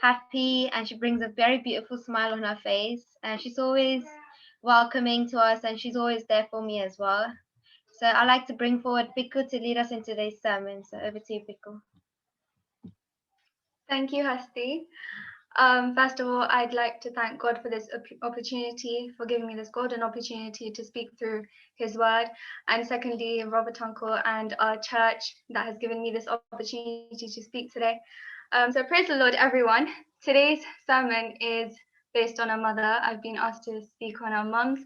happy, and she brings a very beautiful smile on her face. And she's always welcoming to us, and she's always there for me as well. So I'd like to bring forward Piku to lead us in today's sermon. So over to you, Piku. Thank you, Hasti. First of all, I'd like to thank God for this opportunity, for giving me this golden opportunity to speak through His word. And secondly, Robert Uncle and our church that has given me this opportunity to speak today. So praise the Lord, everyone. Today's sermon is based on our mother. I've been asked to speak on our mums.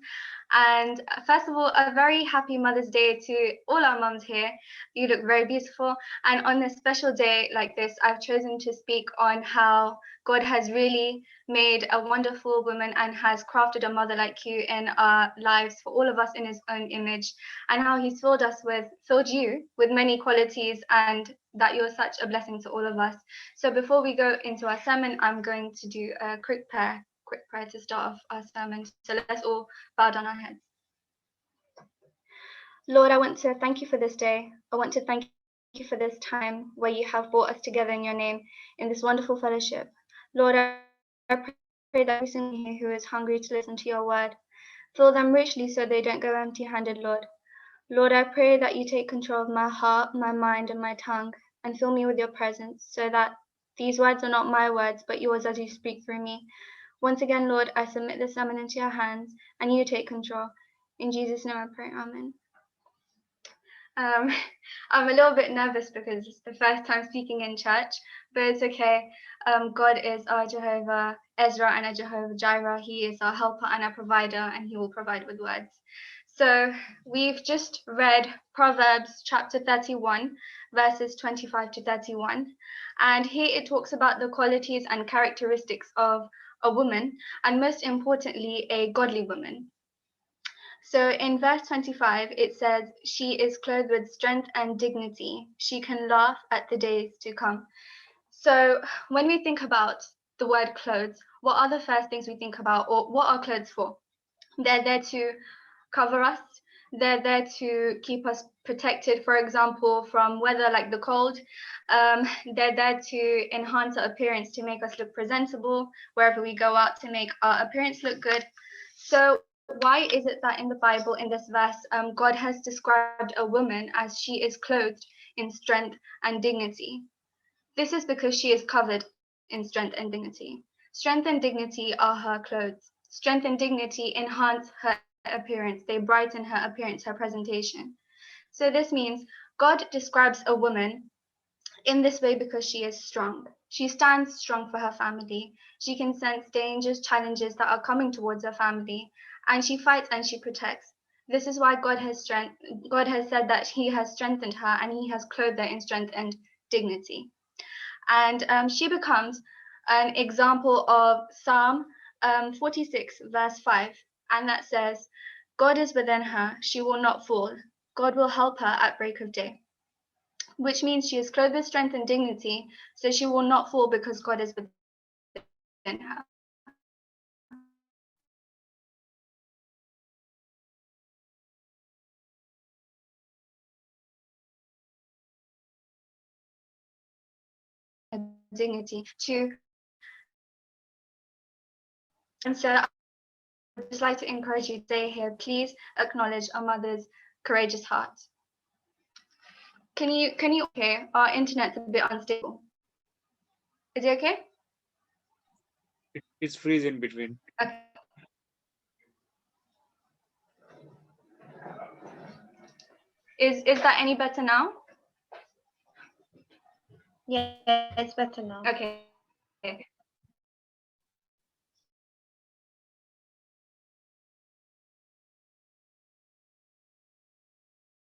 And first of all, a very happy Mother's Day to all our mums here. You look very beautiful. And on this special day like this, I've chosen to speak on how God has really made a wonderful woman and has crafted a mother like you in our lives for all of us in His own image, and how He's filled you with many qualities, and that you're such a blessing to all of us. So before we go into our sermon, I'm going to do a quick prayer to start off our sermon. So let's all bow down our heads. Lord, I want to thank you for this day. I want to thank you for this time where you have brought us together in your name in this wonderful fellowship. Lord, I pray that every single one here who is hungry to listen to your word, fill them richly so they don't go empty-handed, Lord. Lord, I pray that you take control of my heart, my mind, and my tongue, and fill me with your presence so that these words are not my words, but yours as you speak through me. Once again, Lord, I submit this sermon into your hands, and you take control. In Jesus' name I pray, amen. I'm a little bit nervous because it's the first time speaking in church, but it's okay. God is our Jehovah Ezra and our Jehovah Jireh. He is our helper and our provider, and He will provide with words. So we've just read Proverbs chapter 31, verses 25 to 31. And here it talks about the qualities and characteristics of a woman, and most importantly, a godly woman. So in verse 25, it says, she is clothed with strength and dignity. She can laugh at the days to come. So when we think about the word clothes, what are the first things we think about, or what are clothes for? They're there to cover us. They're there to keep us protected, for example, from weather like the cold. They're there to enhance our appearance, to make us look presentable wherever we go out, to make our appearance look good. So why is it that in the Bible, in this verse, God has described a woman as she is clothed in strength and dignity? This is because she is covered in strength and dignity. Strength and dignity are her clothes. Strength and dignity enhance her appearance. They brighten her appearance, her presentation. So this means God describes a woman in this way because she is strong. She stands strong for her family. She can sense dangers, challenges that are coming towards her family, and she fights and she protects. This is why God has said that He has strengthened her and He has clothed her in strength and dignity. And she becomes an example of Psalm 46, verse 5, and that says, God is within her, she will not fall. God will help her at break of day. Which means she is clothed with strength and dignity, so she will not fall because God is within her. Dignity to, and so I would just like to encourage you to stay here. Please acknowledge a mother's courageous heart. Can you okay? Our internet's a bit unstable. Is it okay? It's freeze in between. Okay. Is that any better now? Yeah, it's better now. Okay.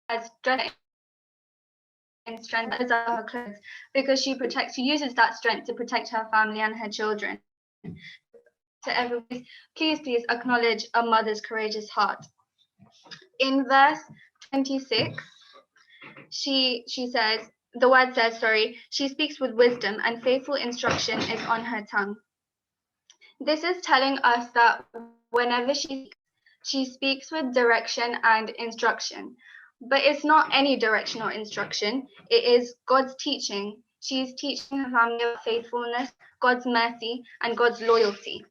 As strength and strength is her clothes, because she uses that strength to protect her family and her children. To everyone, please acknowledge a mother's courageous heart. In verse 26, she says, the word says, she speaks with wisdom and faithful instruction is on her tongue. This is telling us that whenever she speaks with direction and instruction. But it's not any direction or instruction. It is God's teaching. She's teaching her family of faithfulness, God's mercy, and God's loyalty.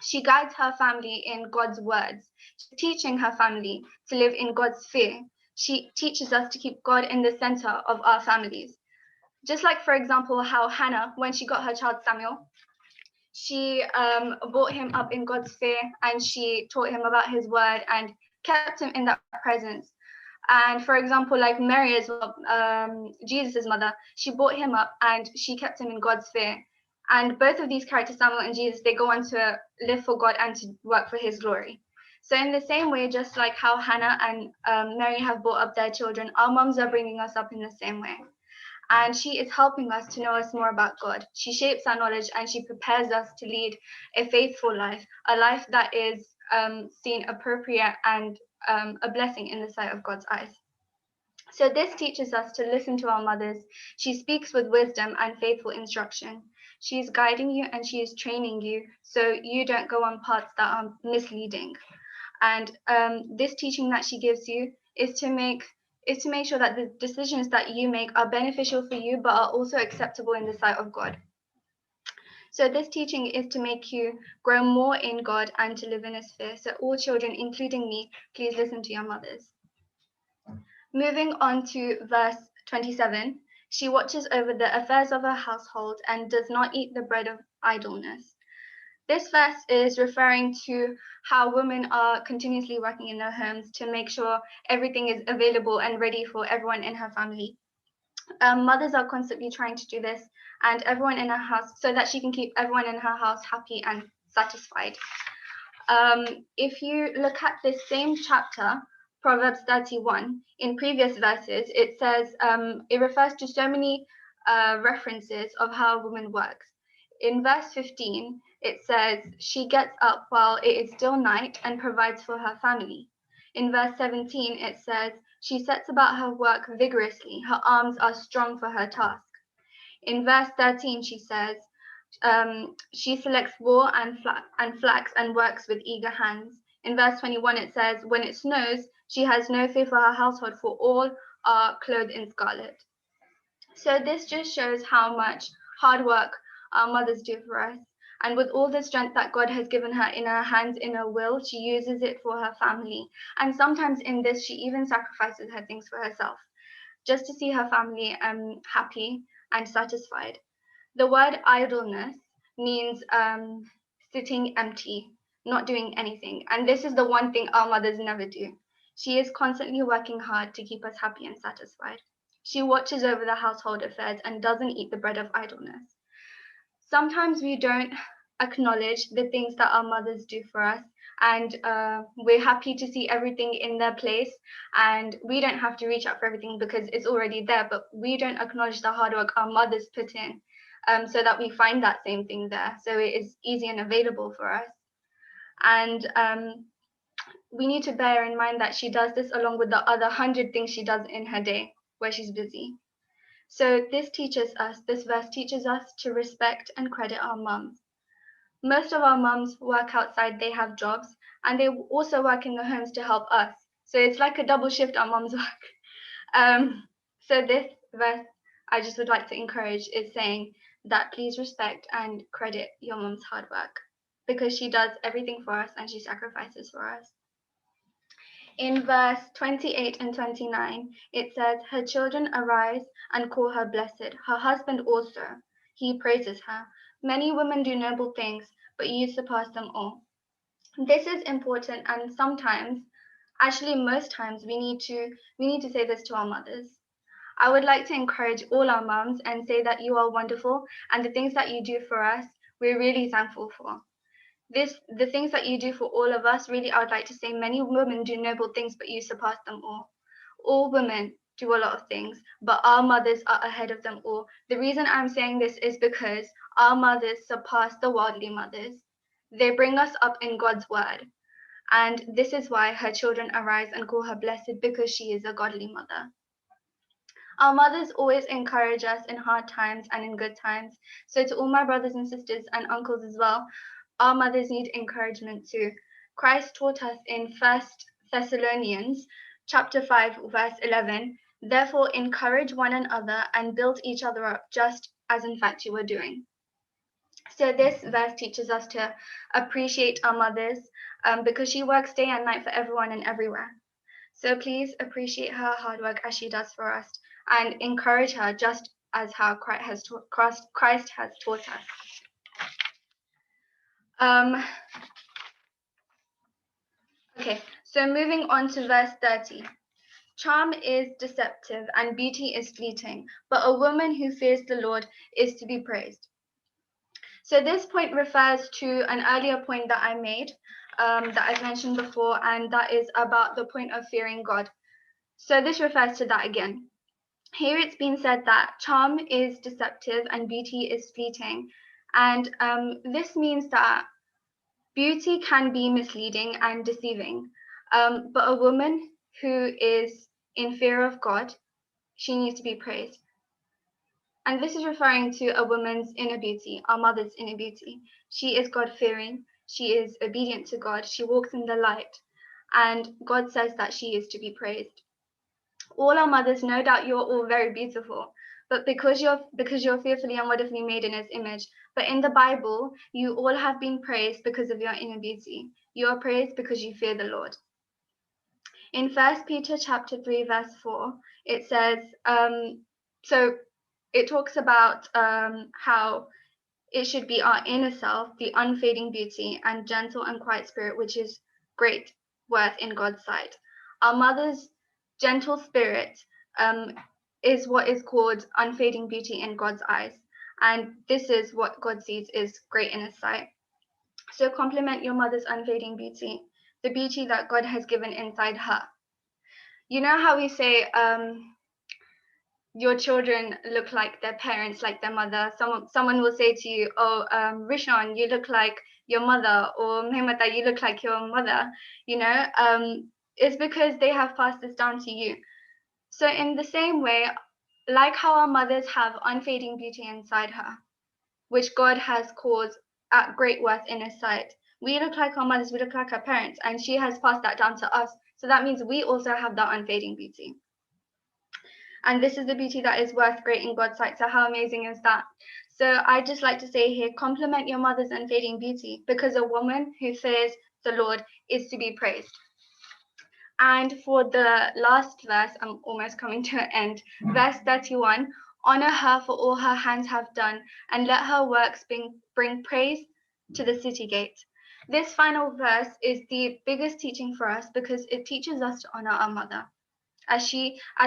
She guides her family in God's words. She's teaching her family to live in God's fear. She teaches us to keep God in the center of our families. Just like, for example, how Hannah, when she got her child Samuel, she brought him up in God's fear, and she taught him about his word and kept him in that presence. And for example, like Mary as well, Jesus' mother, she brought him up and she kept him in God's fear. And both of these characters, Samuel and Jesus, they go on to live for God and to work for his glory. So in the same way, just like how Hannah and Mary have brought up their children, our moms are bringing us up in the same way. And she is helping us to know us more about God. She shapes our knowledge and she prepares us to lead a faithful life, a life that is seen appropriate and a blessing in the sight of God's eyes. So this teaches us to listen to our mothers. She speaks with wisdom and faithful instruction. She is guiding you and she is training you so you don't go on paths that are misleading. And this teaching that she gives you is to make sure that the decisions that you make are beneficial for you but are also acceptable in the sight of God. So this teaching is to make you grow more in God and to live in his fear. So all children, including me, please listen to your mothers. Moving on to verse 27, she watches over the affairs of her household and does not eat the bread of idleness. This verse is referring to how women are continuously working in their homes to make sure everything is available and ready for everyone in her family. Mothers are constantly trying to do this, and everyone in her house, so that she can keep everyone in her house happy and satisfied. If you look at this same chapter, Proverbs 31, in previous verses, it says, it refers to so many references of how a woman works. In verse 15, it says, she gets up while it is still night and provides for her family. In verse 17, it says, she sets about her work vigorously. Her arms are strong for her task. In verse 13, she says, she selects wool and flax and works with eager hands. In verse 21, it says, when it snows, she has no fear for her household, for all are clothed in scarlet. So this just shows how much hard work our mothers do for us. And with all the strength that God has given her in her hands, in her will, she uses it for her family. And sometimes in this, she even sacrifices her things for herself, just to see her family happy and satisfied. The word idleness means sitting empty, not doing anything. And this is the one thing our mothers never do. She is constantly working hard to keep us happy and satisfied. She watches over the household affairs and doesn't eat the bread of idleness. Sometimes we don't acknowledge the things that our mothers do for us, and we're happy to see everything in their place, and we don't have to reach out for everything because it's already there, but we don't acknowledge the hard work our mothers put in, so that we find that same thing there, so it is easy and available for us. And we need to bear in mind that she does this along with the other 100 things she does in her day where she's busy. So this verse teaches us to respect and credit our mums. Most of our mums work outside, they have jobs, and they also work in the homes to help us. So it's like a double shift our mums work. So this verse I just would like to encourage is saying that please respect and credit your mum's hard work, because she does everything for us and she sacrifices for us. In verse 28 and 29, it says, her children arise and call her blessed, her husband also. He praises her. Many women do noble things, but you surpass them all. This is important, and sometimes, actually most times, we need to say this to our mothers. I would like to encourage all our moms and say that you are wonderful, and the things that you do for us, we're really thankful for. The things that you do for all of us, really, I would like to say many women do noble things, but you surpass them all. All women do a lot of things, but our mothers are ahead of them all. The reason I'm saying this is because our mothers surpass the worldly mothers. They bring us up in God's word. And this is why her children arise and call her blessed, because she is a godly mother. Our mothers always encourage us in hard times and in good times. So to all my brothers and sisters and uncles as well, our mothers need encouragement too. Christ taught us in 1 Thessalonians chapter 5, verse 11, therefore encourage one another and build each other up, just as in fact you are doing. So this verse teaches us to appreciate our mothers because she works day and night for everyone and everywhere. So please appreciate her hard work as she does for us and encourage her just as how Christ has taught us. Um, okay, so moving on to verse 30. Charm is deceptive and beauty is fleeting, but a woman who fears the Lord is to be praised. So this point refers to an earlier point that I made, that I've mentioned before, and that is about the point of fearing God. So this refers to that again. Here it's been said that charm is deceptive and beauty is fleeting. And this means that beauty can be misleading and deceiving. But a woman who is in fear of God, she needs to be praised. And this is referring to a woman's inner beauty, our mother's inner beauty. She is God-fearing. She is obedient to God. She walks in the light. And God says that she is to be praised. All our mothers, no doubt you're all very beautiful, but because you're fearfully and wonderfully made in His image. But in the Bible, you all have been praised because of your inner beauty. You are praised because you fear the Lord. In 1 Peter chapter 3, verse 4, it says, so it talks about how it should be our inner self, the unfading beauty and gentle and quiet spirit, which is great worth in God's sight. Our mother's gentle spirit is what is called unfading beauty in God's eyes. And this is what God sees is great in His sight. So compliment your mother's unfading beauty, the beauty that God has given inside her. You know how we say, your children look like their parents, like their mother. Someone will say to you, "Oh, Rishon, you look like your mother," or "Mehmata, you look like your mother." It's because they have passed this down to you. So in the same way, like how our mothers have unfading beauty inside her, which God has caused at great worth in His sight, we look like our mothers, we look like our parents, and she has passed that down to us. So that means we also have that unfading beauty. And this is the beauty that is worth great in God's sight. So how amazing is that? So I just like to say here, compliment your mother's unfading beauty, because a woman who fears the Lord is to be praised. And for the last verse, I'm almost coming to an end. Verse 31, honor her for all her hands have done, and let her works bring praise to the city gate. This final verse is the biggest teaching for us because it teaches us to honor our mother. As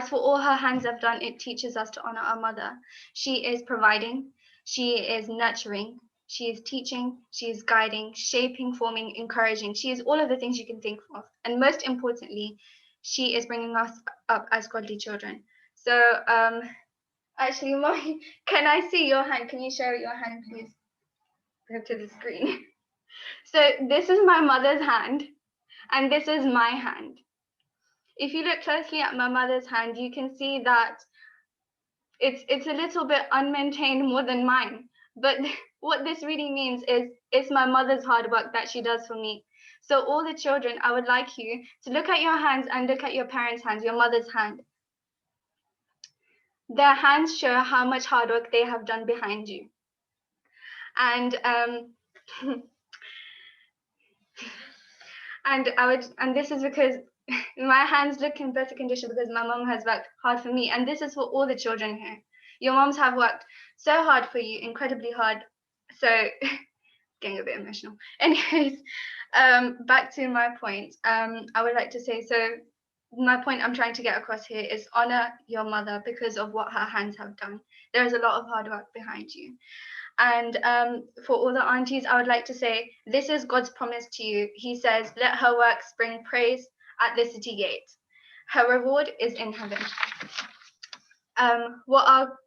for all her hands have done, it teaches us to honor our mother. She is providing, she is nurturing, she is teaching, she is guiding, shaping, forming, encouraging. She is all of the things you can think of. And most importantly, she is bringing us up as godly children. So, actually, Mommy, can I see your hand? Can you share your hand, please? Go to the screen. So, this is my mother's hand, and this is my hand. If you look closely at my mother's hand, you can see that it's a little bit unmaintained more than mine. But what this really means is it's my mother's hard work that she does for me. So all the children, I would like you to look at your hands and look at your parents' hands, your mother's hand. Their hands show how much hard work they have done behind you. And and this is because my hands look in better condition because my mom has worked hard for me. And this is for all the children here. Your moms have worked so hard for you, incredibly hard. So getting a bit emotional. Anyways, back to my point. I would like to say, so my point I'm trying to get across here is honor your mother because of what her hands have done. There is a lot of hard work behind you. And for all the aunties, I would like to say, this is God's promise to you. He says, let her works bring praise at the city gate. Her reward is in heaven.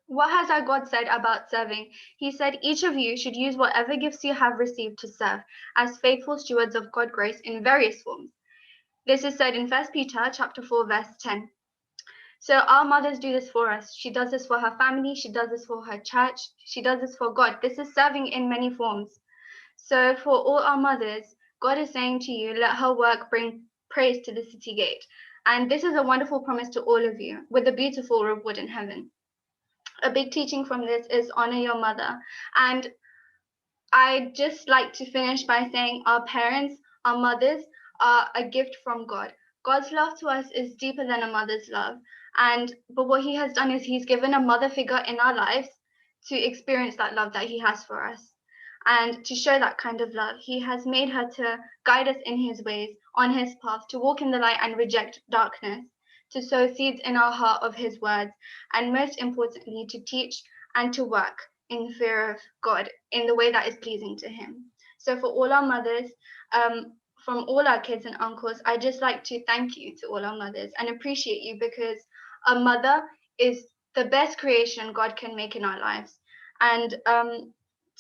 What has our God said about serving? He said, each of you should use whatever gifts you have received to serve as faithful stewards of God's grace in various forms. This is said in 1 Peter chapter 4, verse 10. So our mothers do this for us. She does this for her family. She does this for her church. She does this for God. This is serving in many forms. So for all our mothers, God is saying to you, let her work bring praise to the city gate. And this is a wonderful promise to all of you with a beautiful reward in heaven. A big teaching from this is honor your mother. And I'd just like to finish by saying our parents, our mothers, are a gift from God. God's love to us is deeper than a mother's love. But what he has done is he's given a mother figure in our lives to experience that love that he has for us. And to show that kind of love, he has made her to guide us in his ways, on his path, to walk in the light and reject darkness, to sow seeds in our heart of his words, and most importantly, to teach and to work in fear of God in the way that is pleasing to him. So for all our mothers, from all our kids and uncles, I just like to thank you to all our mothers and appreciate you, because a mother is the best creation God can make in our lives. And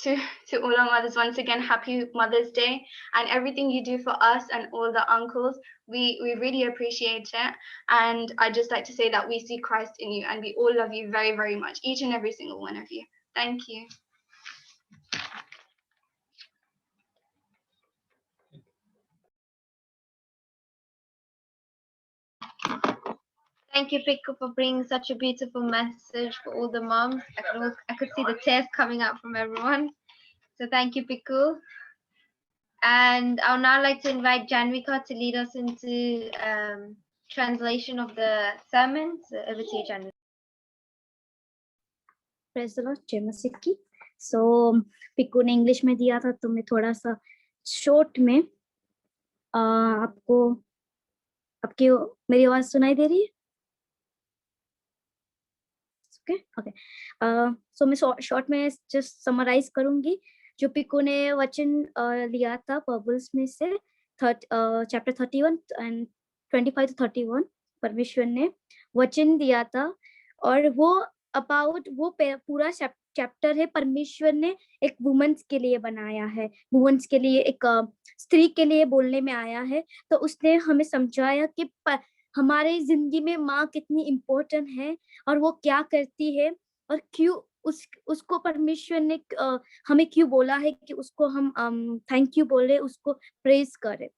to all our mothers, once again, happy Mother's Day, and everything you do for us and all the uncles, we really appreciate it. And I'd just like to say that we see Christ in you, and we all love you very, very much, each and every single one of you. Thank you. Thank you, Piku, for bringing such a beautiful message for all the moms. I could see the tears coming out from everyone. So thank you, Piku. And I would now like to invite Janvika to lead us into translation of the sermon. So over to you, Janvika. Praise the Lord, जय मसीह की. So Piku ने English में दिया था, तो मैं थोड़ा सा शॉर्ट में आपको आपकी मेरी आवाज सुनाई दे रही है? ओके. सो मैं शॉर्ट में जस्ट समराइज करूंगी जो पिक्कू ने वचन लिया था बबल्स में से चैप्टर 31 एंड 25 to 31. परमेश्वर ने वचन दिया था, और वो अबाउट वो पूरा चैप्टर है परमेश्वर ने एक वुमेन्स के लिए बनाया है, वुमेन्स के लिए, एक स्त्री के लिए बोलने में आया है. तो उसने हमें समझाया कि हमारे जिंदगी में माँ कितनी इम्पोर्टेंट है और वो क्या करती है, और क्यों उसको परमेश्वर ने हमें क्यों बोला है कि उसको हम थैंक यू बोले, उसको प्रेज करें.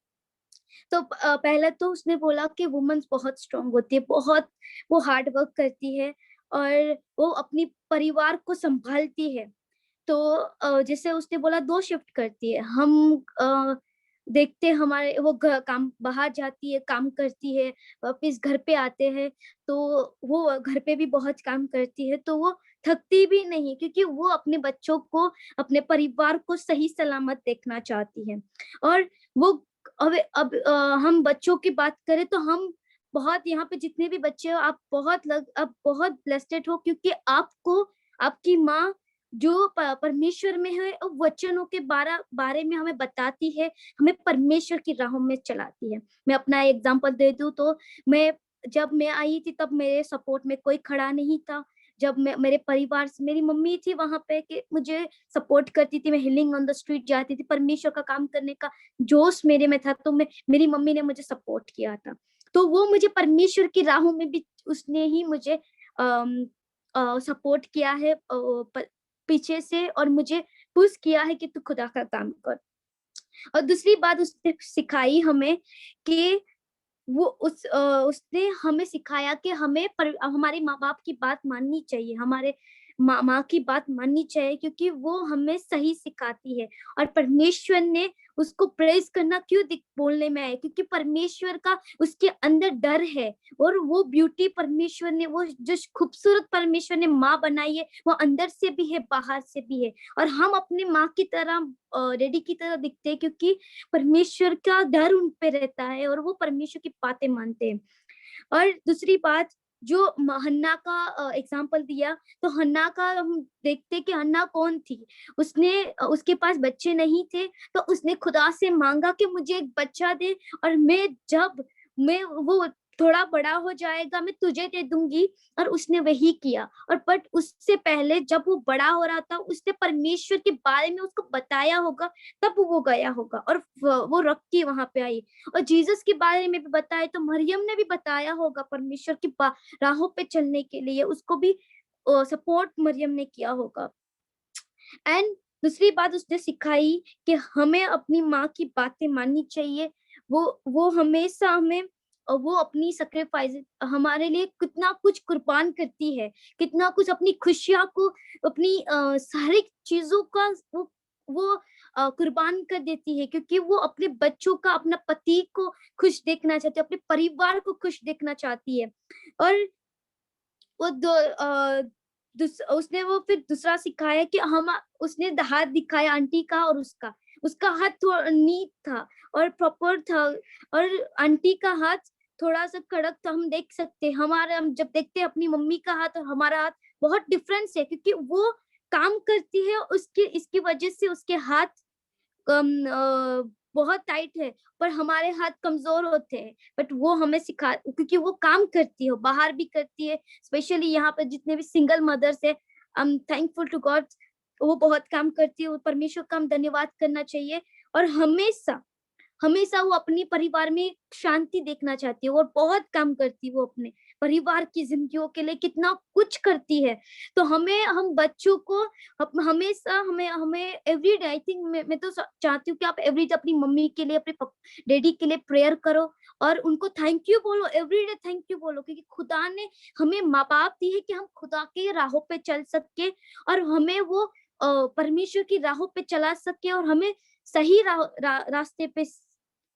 तो पहले तो उसने बोला कि वुमेन्स बहुत स्ट्रांग होती है, बहुत वो हार्ड वर्क करती है और वो अपनी परिवार को संभालती है. तो जैसे उसने बोला 2 शिफ्ट करती है. हम देखते हमारे वो काम बाहर जाती है, काम करती है, वापिस घर पे आते हैं तो वो घर पे भी बहुत काम करती है, तो वो थकती भी नहीं, क्योंकि वो अपने बच्चों को, अपने परिवार को सही सलामत देखना चाहती है. और वो अब हम बच्चों की बात करें तो हम बहुत, यहाँ पे जितने भी बच्चे हो आप बहुत ब्लेस्ड हो, क्योंकि आपको आपकी माँ जो परमेश्वर में है वचनों के बारे में हमें बताती है, हमें परमेश्वर की राहों में चलाती है. मैं अपना एग्जांपल दे दूं तो जब मैं आई थी तब मेरे सपोर्ट में कोई खड़ा नहीं था. जब मेरे परिवार से मेरी मम्मी थी वहां पे कि मुझे सपोर्ट करती थी, मैं हीलिंग ऑन द स्ट्रीट जाती थी, परमेश्वर का काम करने का जोश मेरे में था, तो मेरी मम्मी ने मुझे सपोर्ट किया था. तो वो मुझे परमेश्वर की राहों में भी उसने ही मुझे सपोर्ट किया है पीछे से, और मुझे पुश किया है कि तू खुदा का काम कर. और दूसरी बात उसने सिखाई हमें कि वो उसने हमें सिखाया कि हमें हमारे माँ बाप की बात माननी चाहिए, हमारे माँ की बात माननी चाहिए, क्योंकि वो हमें सही सिखाती है. और परमेश्वर ने उसको प्रेज करना क्यों बोलने में आया, क्योंकि परमेश्वर का उसके अंदर डर है, और वो ब्यूटी परमेश्वर ने, वो जो खूबसूरत परमेश्वर ने माँ बनाई है वो अंदर से भी है, बाहर से भी है. और हम अपने माँ की तरह रेडी की तरह दिखते हैं, क्योंकि परमेश्वर का डर उन पे रहता है और वो परमेश्वर की बातें मानते हैं. और दूसरी बात जो हन्ना का एग्जाम्पल दिया, तो हन्ना का हम देखते कि हन्ना कौन थी. उसके पास बच्चे नहीं थे, तो उसने खुदा से मांगा कि मुझे एक बच्चा दे, और जब वो थोड़ा बड़ा हो जाएगा मैं तुझे दे दूंगी. और उसने वही किया. और बट उससे पहले जब वो बड़ा हो रहा था उसने परमेश्वर के बारे में उसको बताया होगा, तब वो गया होगा और वो रख के वहां पे आई. और जीसस के बारे में भी बताया, तो मरियम ने भी बताया होगा परमेश्वर की राहों पे चलने के लिए, उसको भी सपोर्ट मरियम ने किया होगा. एंड दूसरी बात उसने सिखाई कि हमें अपनी माँ की बातें माननी चाहिए. वो हमेशा हमें, वो अपनी सैक्रिफाइस हमारे लिए कितना कुछ कुर्बान करती है, कितना कुछ अपनी खुशियां को, अपनी सारी चीजों का वो वो कुर्बान कर देती है, क्योंकि वो अपने बच्चों का, अपना पति को खुश देखना चाहती है, अपने परिवार को खुश देखना चाहती है। और वो उसने वो फिर दूसरा सिखाया कि हम उसने हाथ दिखाया आंटी का, और उसका हाथ थोड़ा नीट था और प्रॉपर था, और आंटी का हाथ थोड़ा सा कड़क था। हम देख सकते हम जब देखते हैं अपनी मम्मी का हाथ और हमारा हाथ, बहुत डिफरेंस है, क्योंकि वो काम करती है, इसकी वजह से उसके हाथ बहुत टाइट है, पर हमारे हाथ कमजोर होते हैं। बट वो हमें सिखा, क्योंकि वो काम करती है, बाहर भी करती है, स्पेशली यहाँ पर जितने भी सिंगल मदर्स है, I am thankful to God, वो बहुत काम करती है, परमेश्वर का हम धन्यवाद करना चाहिए। और हमेशा हमेशा वो अपनी परिवार में शांति देखना चाहती है, और बहुत काम करती है, वो अपने परिवार की जिंदगियों के लिए कितना कुछ करती है। तो हम बच्चों को हमेशा हमें एवरीडे, आई थिंक मैं तो चाहती हूँ कि आप एवरीडे अपनी मम्मी के लिए, अपने डैडी के लिए प्रेयर करो, और उनको थैंक यू बोलो, एवरीडे थैंक यू बोलो, क्योंकि खुदा ने हमें माँ बाप दी है कि हम खुदा के राहों पे चल सके, और हमें वो परमेश्वर की राहों पे चला सके, और हमें सही रास्ते पे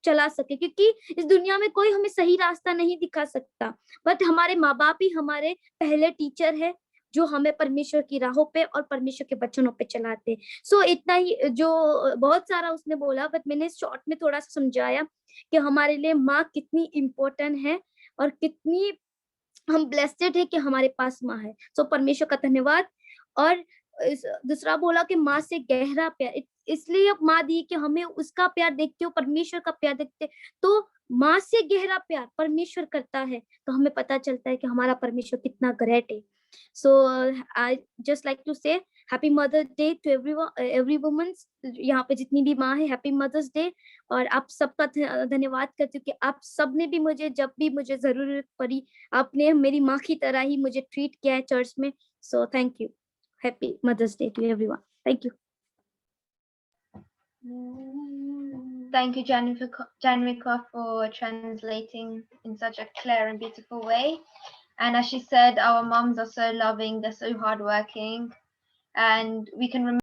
चला सके, क्योंकि इस दुनिया में कोई हमें सही रास्ता नहीं दिखा सकता, बट हमारे माँ बाप ही हमारे पहले टीचर है, जो हमें परमेश्वर की राहों पे और परमेश्वर के वचनों पे चलाते। सो इतना ही, जो बहुत सारा उसने बोला, बट मैंने शॉर्ट में थोड़ा सा समझाया कि हमारे लिए माँ कितनी इम्पोर्टेंट है, और कितनी हम ब्लेस्ड है कि हमारे पास माँ है। सो परमेश्वर का धन्यवाद। और दूसरा बोला कि माँ से गहरा प्यार इसलिए माँ दी कि हमें उसका प्यार देखते हो, परमेश्वर का प्यार देखते, तो माँ से गहरा प्यार परमेश्वर करता है, तो हमें पता चलता है कि हमारा परमेश्वर कितना ग्रेट है। So I just like to say happy mother's day to every woman, यहाँ पे जितनी भी माँ है, हैप्पी मदर्स डे। और आप सबका धन्यवाद करती हूँ कि आप सबने भी मुझे, जब भी मुझे जरूरत पड़ी, आपने मेरी माँ की तरह ही मुझे ट्रीट किया है चर्च में। So thank you, happy mother's day to everyone, thank you. Thank you, Janvika, for translating in such a clear and beautiful way. And as she said, our moms are so loving, they're so hardworking, and we can remember